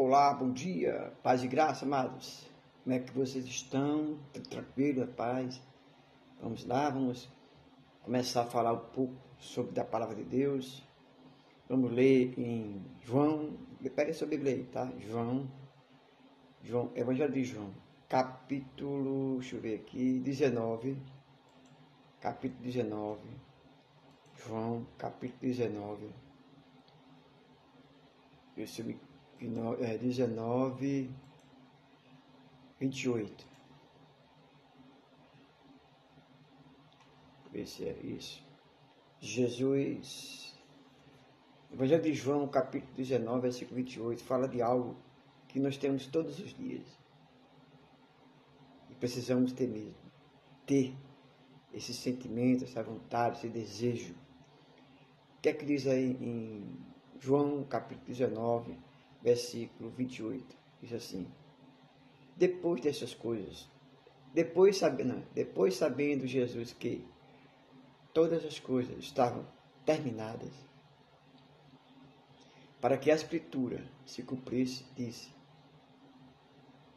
Olá, bom dia, paz e graça, amados. Como é que vocês estão? Tranquilo, paz? Vamos lá, vamos começar a falar um pouco sobre a palavra de Deus. Vamos ler em João, pega sua Bíblia aí, tá? João, Evangelho de João, capítulo, deixa eu ver aqui, 19, capítulo 19, João, capítulo 19, versículo 19, 28. Ver se é isso. Jesus, Evangelho de João, capítulo 19, versículo 28, fala de algo que nós temos todos os dias. E precisamos ter mesmo. Ter esse sentimento, essa vontade, esse desejo. O que é que diz aí em João, capítulo 19, versículo 28? Diz assim: depois dessas coisas, depois sabendo Jesus que todas as coisas estavam terminadas, para que a Escritura se cumprisse, disse: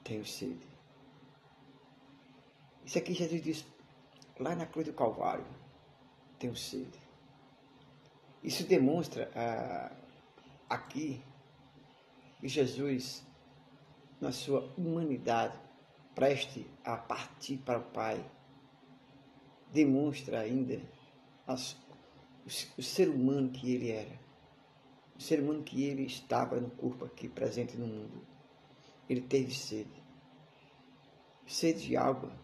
tenho sede. Isso aqui Jesus diz lá na cruz do Calvário: tenho sede. Isso demonstra aqui que Jesus, na sua humanidade, preste a partir para o Pai, demonstra ainda o ser humano que ele era, o ser humano que ele estava no corpo aqui, presente no mundo. Ele teve sede de água.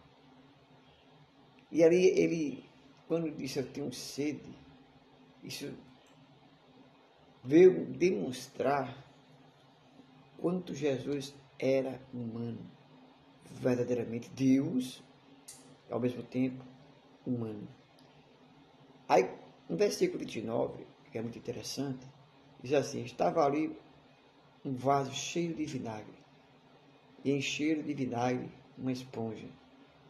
E ali ele, quando disse eu tenho sede, isso veio demonstrar quanto Jesus era humano, verdadeiramente Deus, ao mesmo tempo humano. Aí, no versículo 29, que é muito interessante, diz assim: estava ali um vaso cheio de vinagre, e encheram de vinagre uma esponja,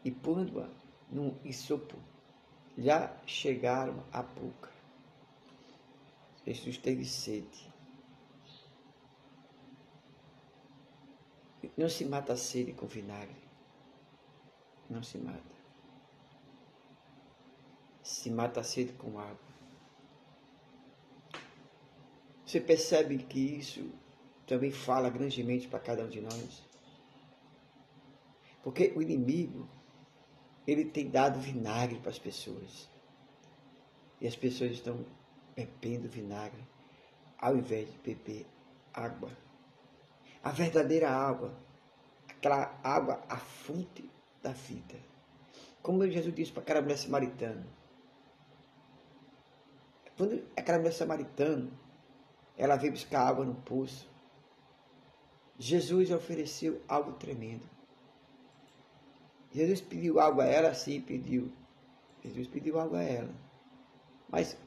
e pondo-a num isopo, já chegaram à boca. Jesus teve sede. Não se mata a sede com vinagre. Não se mata. Se mata a sede com água. Você percebe que isso também fala grandemente para cada um de nós? Porque o inimigo, ele tem dado vinagre para as pessoas. E as pessoas estão bebendo vinagre ao invés de beber água. A verdadeira água, aquela água, a fonte da vida. Como Jesus disse para aquela mulher samaritana. Quando aquela mulher samaritana, ela veio buscar água no poço, Jesus ofereceu algo tremendo. Jesus pediu água a ela, sim, pediu. Jesus pediu água a ela. Mas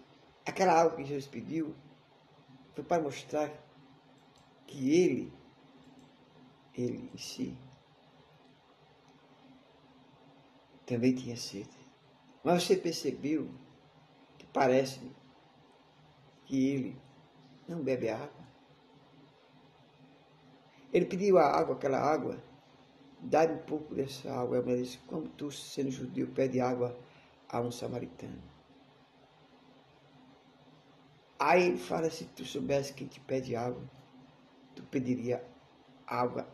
aquela água que Jesus pediu foi para mostrar que ele em si, também tinha sede. Mas você percebeu que parece que ele não bebe água? Ele pediu a água, aquela água, dá-me um pouco dessa água. A mulher disse: como tu, sendo judeu, pede água a um samaritano? Aí ele fala: se tu soubesse quem te pede água, tu pediria água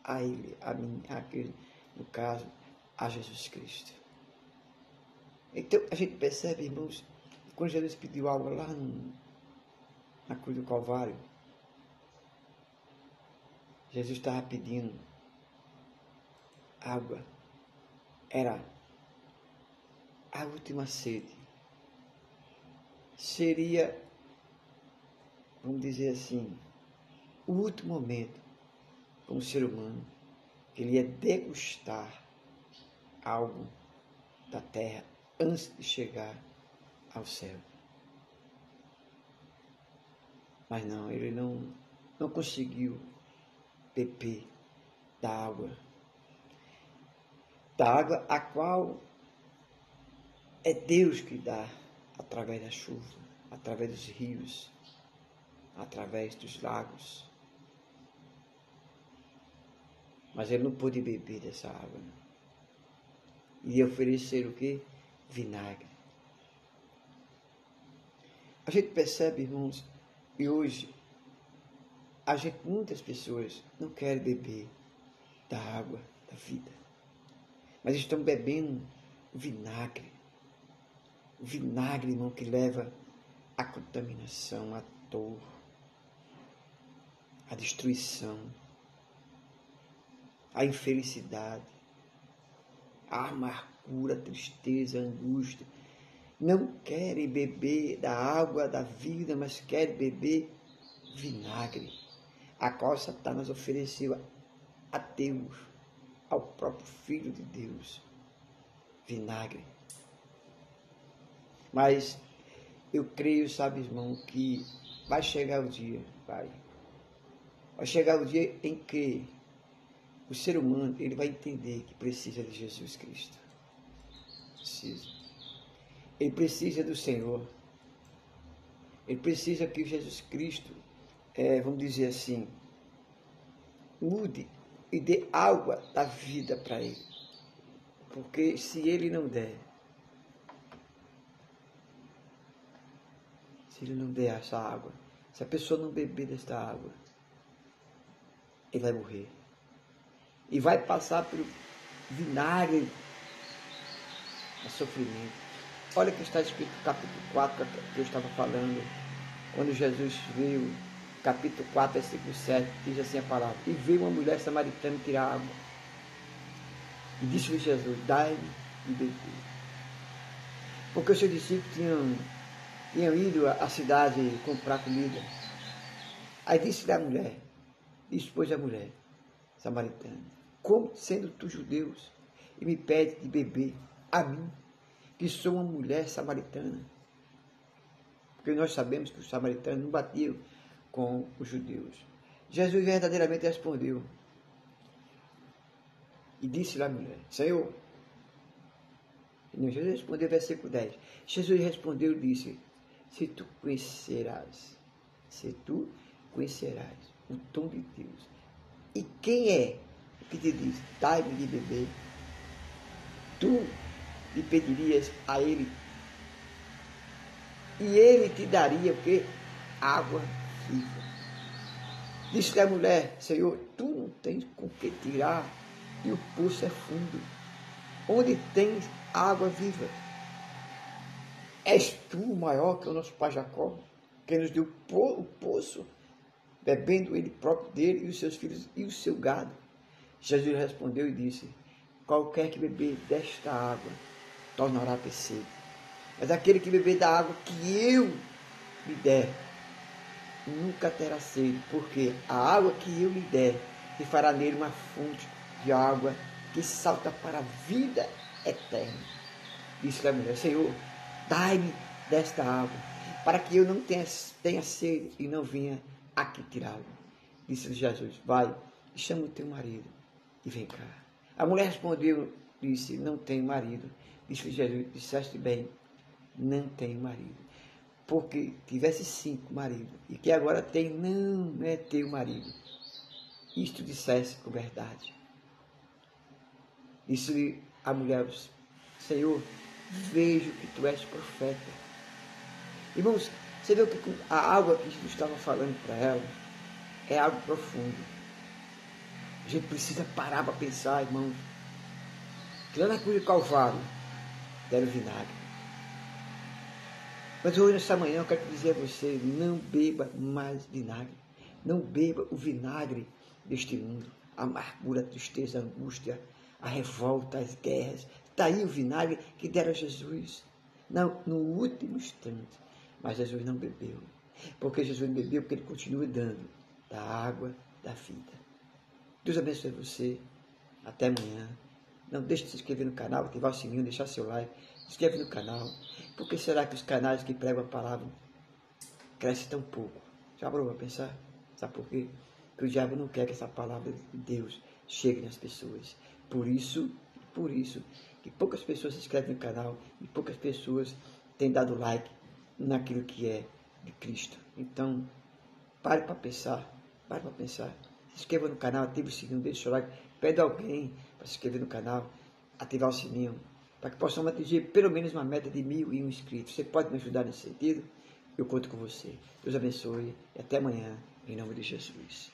a ele, a mim, aquele, no caso, a Jesus Cristo. Então a gente percebe, irmãos, que quando Jesus pediu água lá na cruz do Calvário, Jesus estava pedindo água. Era a última sede. Seria, vamos dizer assim, o último momento como ser humano que ele ia degustar algo da terra antes de chegar ao céu. Mas não, ele não conseguiu beber da água a qual é Deus que dá através da chuva, através dos rios, através dos lagos. Mas ele não pôde beber dessa água. E oferecer o quê? Vinagre. A gente percebe, irmãos, e hoje muitas pessoas não querem beber da água da vida, mas estão bebendo o vinagre. O vinagre, irmão, que leva à contaminação, à dor, à destruição, à infelicidade, à amargura, à tristeza, à angústia. Não querem beber da água da vida, mas querem beber vinagre, a qual Satanás ofereceu a Deus, ao próprio Filho de Deus. Vinagre. Mas eu creio, sabe, irmão, que vai chegar o dia, vai chegar o dia em que o ser humano ele vai entender que precisa de Jesus Cristo. Precisa. Ele precisa do Senhor. Ele precisa que Jesus Cristo, vamos dizer assim, mude e dê água da vida para ele. Porque se ele não der, essa água, se a pessoa não beber desta água, ele vai morrer. E vai passar pelo vinagre de sofrimento. Olha o que está escrito no capítulo 4, que eu estava falando, quando Jesus veio, capítulo 4, versículo 7, diz assim a palavra: e veio uma mulher samaritana tirar água. E disse-lhe Jesus: dai-me de beber. Porque os seus discípulos tinham ido à cidade comprar comida. Aí disse-lhe a mulher, pois a mulher samaritana: como sendo tu judeus e me pede de beber a mim, que sou uma mulher samaritana? Porque nós sabemos que os samaritanos não batiam com os judeus. Jesus verdadeiramente respondeu e disse-lhe a mulher: Senhor, Jesus respondeu, versículo 10. Jesus respondeu e disse: se tu conhecerás o dom de Deus, e quem é que te diz, dai-me de beber, tu lhe pedirias a ele, e ele te daria o quê? Água viva. Disse-lhe a mulher: Senhor, tu não tens com que tirar, e o poço é fundo. Onde tens água viva? És tu maior que o nosso pai Jacó, que nos deu o poço, bebendo ele próprio dele e os seus filhos e o seu gado? Jesus respondeu e disse: qualquer que beber desta água tornará a ter sede. Mas aquele que beber da água que eu lhe der, nunca terá sede, porque a água que eu lhe der te fará nele uma fonte de água que salta para a vida eterna. Disse a mulher: Senhor, dai-me desta água, para que eu não tenha sede e não venha aqui tirá-la. Disse-lhe Jesus: vai, chama o teu marido e vem cá. A mulher respondeu, disse: não tenho marido. Disse-lhe Jesus: disseste bem, não tenho marido. Porque tivesse 5 maridos, e que agora tem, não é teu marido. Isto dissesse com verdade. Disse-lhe a mulher: Senhor, vejo que tu és profeta. Irmãos, você vê que a água que Jesus estava falando para ela é algo profundo. A gente precisa parar para pensar, irmãos, que lá na cruz do Calvário deram vinagre. Mas hoje, nessa manhã, eu quero dizer a você: não beba mais vinagre. Não beba o vinagre deste mundo. A amargura, a tristeza, a angústia, a revolta, as guerras. Está aí o vinagre que deram a Jesus no último instante. Mas Jesus não bebeu. Porque Jesus não bebeu, porque ele continua dando da água da vida. Deus abençoe você. Até amanhã. Não deixe de se inscrever no canal, ativar o sininho, deixar seu like. Se inscreve no canal. Por que será que os canais que pregam a palavra crescem tão pouco? Já parou para pensar? Sabe por quê? Porque o diabo não quer que essa palavra de Deus chegue nas pessoas. Por isso que poucas pessoas se inscrevem no canal e poucas pessoas têm dado like naquilo que é de Cristo. Então, pare para pensar. Se inscreva no canal, ative o sininho, deixe o seu like. Pede alguém para se inscrever no canal, ativar o sininho, para que possamos atingir pelo menos uma meta de 1.001 inscritos. Você pode me ajudar nesse sentido? Eu conto com você. Deus abençoe e até amanhã, em nome de Jesus.